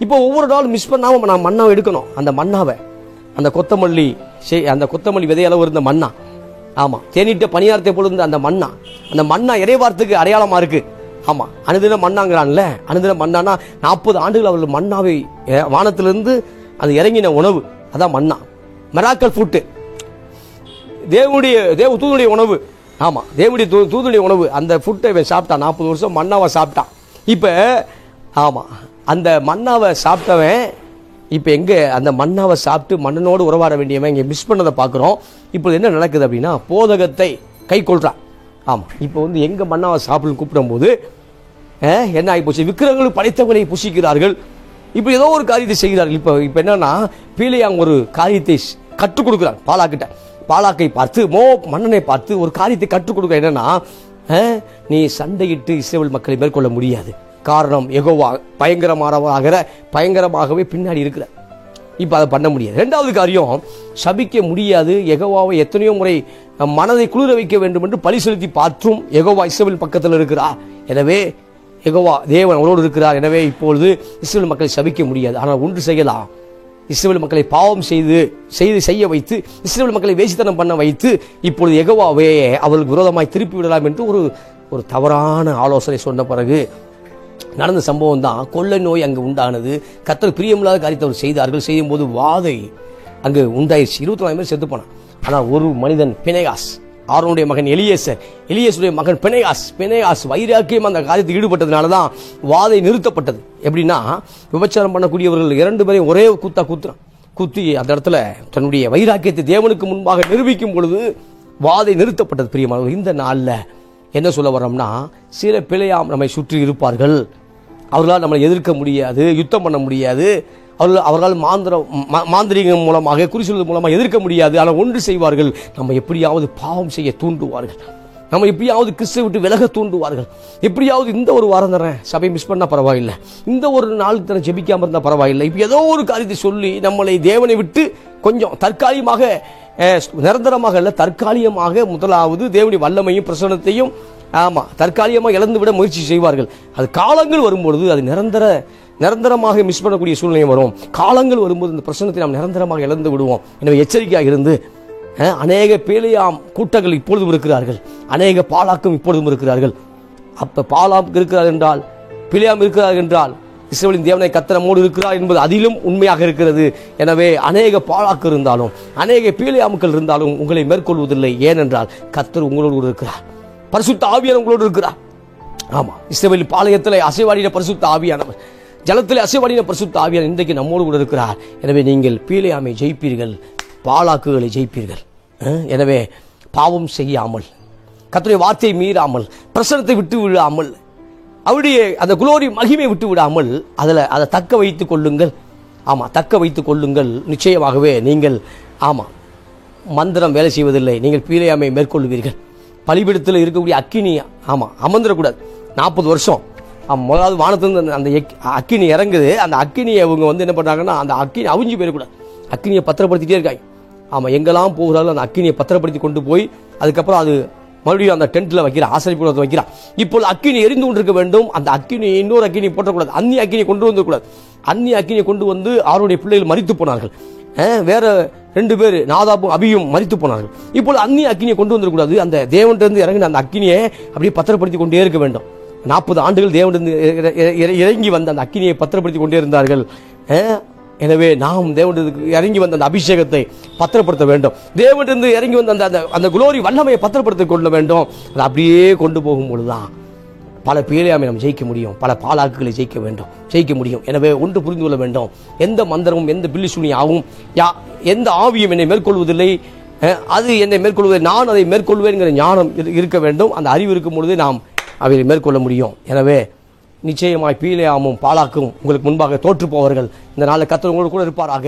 Speaker 1: இப்போ ஒவ்வொரு நாளும் மிஸ் பண்ணாமல் நான் மன்னாவை எடுக்கணும். அந்த மன்னாவை, அந்த கொத்தமல்லி விதையளவு இருந்த மன்னா, ஆமாம், தேனிட்ட பணியாரத்தை போல இருந்த அந்த மன்னா இறைவார்த்துக்கு அடையாளமாக இருக்குது. ஆமாம், அனுதின மன்னாங்கிறான்ல, அனுதின மன்னானா 40 ஆண்டுகள் அவர்கள் மன்னாவை வானத்திலிருந்து அது இறங்கின உணவு, அதான் மன்னா. மெராக்கல் ஃபுட்டு, தூதுடைய உணவு. ஆமாம், தேவனுடைய தூதுடைய உணவு. அந்த ஃபுட்டை சாப்பிட்டான், 40 வருஷம் மன்னாவை சாப்பிட்டான். இப்போ ஆமாம், அந்த மன்னாவை சாப்பிட்டவன் இப்போ எங்கே அந்த மன்னாவை சாப்பிட்டு மன்னனோடு உறவாட வேண்டியவன் இங்கே மிஸ் பண்ணதை பார்க்குறோம். இப்போ என்ன நடக்குது அப்படின்னா, போதகத்தை கை கொள்றான். ஆமாம், இப்போ எங்கே மன்னாவை சாப்பிடணும்னு கூப்பிடும்போது என்ன ஆகி போச்சு, விக்கிரகங்களுக்கு படைத்தவங்களை புசிக்கிறார்கள். இப்போ ஏதோ ஒரு காரியத்தை செய்கிறார்கள். இப்போ என்னன்னா, பீலியாம் ஒரு காரியத்தை கற்றுக் கொடுக்குறான் பாலாக்கிட்ட. பாலாக்கை பார்த்து, மன்னனை பார்த்து ஒரு காரியத்தை கற்றுக் கொடுக்க, என்னன்னா, நீ சண்டையிட்டு இஸ்ரவேல் மக்களை மேற்கொள்ள முடியாது. காரணம், யெகோவா பயங்கரமாகவே பின்னாடி இருக்கிறார். இப்போ அதை பண்ண முடியாது. 2வது காரியம், சபிக்க முடியாது. யெகோவாவை எத்தனையோ முறை மனதை குளிர வைக்க வேண்டும் என்று பழி செலுத்தி பார்த்தும் யெகோவா இஸ்ரவேல் பக்கத்தில் இருக்கிறார். எனவே யெகோவா தேவன் அவரோடு இருக்கிறார். எனவே இப்பொழுது இஸ்ரவேல் மக்களை சபிக்க முடியாது. ஆனால் ஒன்று செய்யலாம், இஸ்ரவேல் மக்களை பாவம் செய்ய வைத்து, இஸ்ரவேல் மக்களை வேசித்தனம் பண்ண வைத்து, இப்பொழுது யெகோவாவே அவர்களுக்கு விரோதமாய் திருப்பி விடலாம் என்று ஒரு தவறான ஆலோசனை சொன்ன பிறகு நடந்த சம்பவம் தான். கொள்ளை நோய் அங்கு உண்டானது. கர்த்தருக்கு பிரியமில்லாத காரியத்தை அவர் செய்தார்கள். செய்யும் போது வாதை அங்கு உண்டாயிடுச்சு. 24 பேர் செத்து போனான். ஆனால் ஒரு மனிதன், பினெகாஸ், ஆரோனுடைய மகன் எலியேசுடைய மகன் பினெகாஸ் வைராக்கியம் அந்த காரியத்தில் ஈடுபட்டதுனால தான் வாதை நிறுத்தப்பட்டது. எப்படின்னா, விபச்சாரம் பண்ணக்கூடியவர்கள் 2 பேரையும் ஒரே குத்தி அந்த இடத்துல தன்னுடைய வைராக்கியத்தை தேவனுக்கு முன்பாக நிரூபிக்கும் பொழுது வாதை நிறுத்தப்பட்டது. பிரியமானவர்களே, இந்த நாளில் என்ன சொல்ல வரோம்னா, சில பிழையாம் நம்மை சுற்றி இருப்பார்கள். அவர்களால் நம்மளை எதிர்க்க முடியாது, யுத்தம் பண்ண முடியாது. அவர்களால் மாந்திரிகம் மூலமாக, குறி சொல்வது மூலமாக எதிர்க்க முடியாது. ஆனால் ஒன்று செய்வார்கள், நம்ம எப்படியாவது பாவம் செய்ய தூண்டுவார்கள், நம்ம எப்படியாவது கிறிஸ்துவை விட்டு விலக தூண்டுவார்கள். எப்படியாவது இந்த ஒரு வாரம் தரேன் சபை மிஸ் பண்ணால் பரவாயில்லை, இந்த ஒரு நாள் தரேன் ஜெபிக்காமல் இருந்தால் பரவாயில்லை, இப்போ ஏதோ ஒரு காரியத்தை சொல்லி நம்மளை தேவனை விட்டு கொஞ்சம் தற்காலிகமாக, நிரந்தரமாக இல்லை, தற்காலிகமாக முதலாவது தேவனுடைய வல்லமையும் பிரசன்னத்தையும் தற்காலிகமாக இழந்து விட முயற்சி செய்வார்கள். அது காலங்கள் வரும்பொழுது அது நிரந்தரமாக மிஸ் பண்ணக்கூடிய சூழ்நிலை வரும். காலங்கள் வரும்போது இந்த பிரசன்னத்தை நாம் நிரந்தரமாக இழந்து விடுவோம். எனவே எச்சரிக்கையாக இருந்து, அநேக பேலியாம் கூட்டங்கள் இப்பொழுதும் இருக்கிறார்கள், அநேக பாலாக்கும் இப்பொழுதும் இருக்கிறார்கள். அப்ப பாலாம் இருக்கிறார் என்றால், பிலியாம் இருக்கிறார் என்றால், இஸ்ரவேலின் தேவனை கர்த்தர் நம்மோடு இருக்கிறார் என்பது அதிலும் உண்மையாக இருக்கிறது. எனவே அநேக பாலாக்கு இருந்தாலும், அநேக பீலியாமுக்கள் இருந்தாலும் உங்களை மேற்கொள்வதில்லை. ஏனென்றால் கர்த்தர் உங்களோடு இருக்கிறார், பரிசுத்த ஆவியானவர் உங்களோடு இருக்கிறார். ஆமா, இஸ்ரவேல் பாளையத்தில் அசைவாடின பரிசுத்த ஆவியானவர், ஜலத்தில் அசைவாடின பரிசுத்த ஆவியானவர் இன்றைக்கு நம்மோடு கூட இருக்கிறார். எனவே நீங்கள் பீலியாமை ஜெயிப்பீர்கள், பாலாக்குகளை ஜெயிப்பீர்கள். எனவே பாவம் செய்யாமல், கர்த்தருடைய வார்த்தையை மீறாமல், பிரசன்னத்தை விட்டு விடாமல், அவருடைய அந்த குளோரி மகிமை விட்டு விடாமல் அதை தக்க வைத்துக் கொள்ளுங்கள். தக்க வைத்துக் கொள்ளுங்கள். நிச்சயமாகவே நீங்கள் மந்திரம் வேலை செய்வதில்லை, நீங்கள் பீலியாமை மேற்கொள்வீர்கள். பலிபீடத்தில் இருக்கக்கூடிய அக்கினி அமர்ந்துடக்கூடாது. 40 வருஷம் முதலாவது வானத்திலிருந்து அந்த அக்கினி இறங்குது. அந்த அக்கினியை அவங்க என்ன பண்றாங்கன்னா, அந்த அக்கினி அவிஞ்சு போயிடக்கூடாது, அக்கினியை பத்திரப்படுத்திட்டே இருக்காங்க. எங்கெல்லாம் போகிறாலும் அந்த அக்கினியை பத்திரப்படுத்தி கொண்டு போய் அதுக்கப்புறம் அது மறுபடியும் அந்த டென்ட்ல வைக்கிறான், ஆசரிப்புறத்தை வைக்கிறான். இப்போது அக்கினி எரிந்து கொண்டிருக்க வேண்டும். அந்த அக்கினி இன்னொரு அக்கினி போட்டக்கூடாது, அந்நிய அக்கினி கொண்டு வந்துக்கூடாது. அந்நிய அக்கினியை கொண்டு வந்து அவருடைய பிள்ளைகள் மரித்து போனார்கள். வேற 2 பேர் நாதாபும் அபியும் மரித்து போனார்கள். இப்போது அந்நிய அக்கினியை கொண்டு வந்துடக்கூடாது. அந்த தேவனிலிருந்து இறங்கின அந்த அக்கினியை அப்படியே பத்திரப்படுத்தி கொண்டே இருக்க வேண்டும். 40 ஆண்டுகள் தேவனிலிருந்து இறங்கி வந்த அந்த அக்கினியை பத்திரப்படுத்தி கொண்டே இருந்தார்கள். எனவே நாம் தேவனிலிருந்து இறங்கி வந்த அந்த அபிஷேகத்தை பத்திரப்படுத்த வேண்டும். தேவனிலிருந்து இறங்கி வந்த அந்த குளோரி வல்லமையை பத்திரப்படுத்திக் கொள்ள வேண்டும். அதை அப்படியே கொண்டு போகும் பொழுதுதான் பல பேழையாமை நாம் ஜெயிக்க முடியும், பல பாலாக்குகளை ஜெயிக்க முடியும். எனவே ஒன்று புரிந்து கொள்ள வேண்டும், எந்த மந்திரமும் எந்த பில்லிசூனியாவும் எந்த ஆவியும் என்னை மேற்கொள்வதில்லை, அது என்னை மேற்கொள்வதில்லை, நான் அதை மேற்கொள்வேன்கிற ஞானம் இருக்க வேண்டும். அந்த அறிவு இருக்கும் பொழுது நாம் அவைகளை மேற்கொள்ள முடியும். எனவே நிச்சயமாய் பீலேயாமும் பாலாக்கும் உங்களுக்கு முன்பாக தோற்று போவார்கள். இந்த நாளில் கர்த்தர் உங்களோடு கூட இருப்பாராக.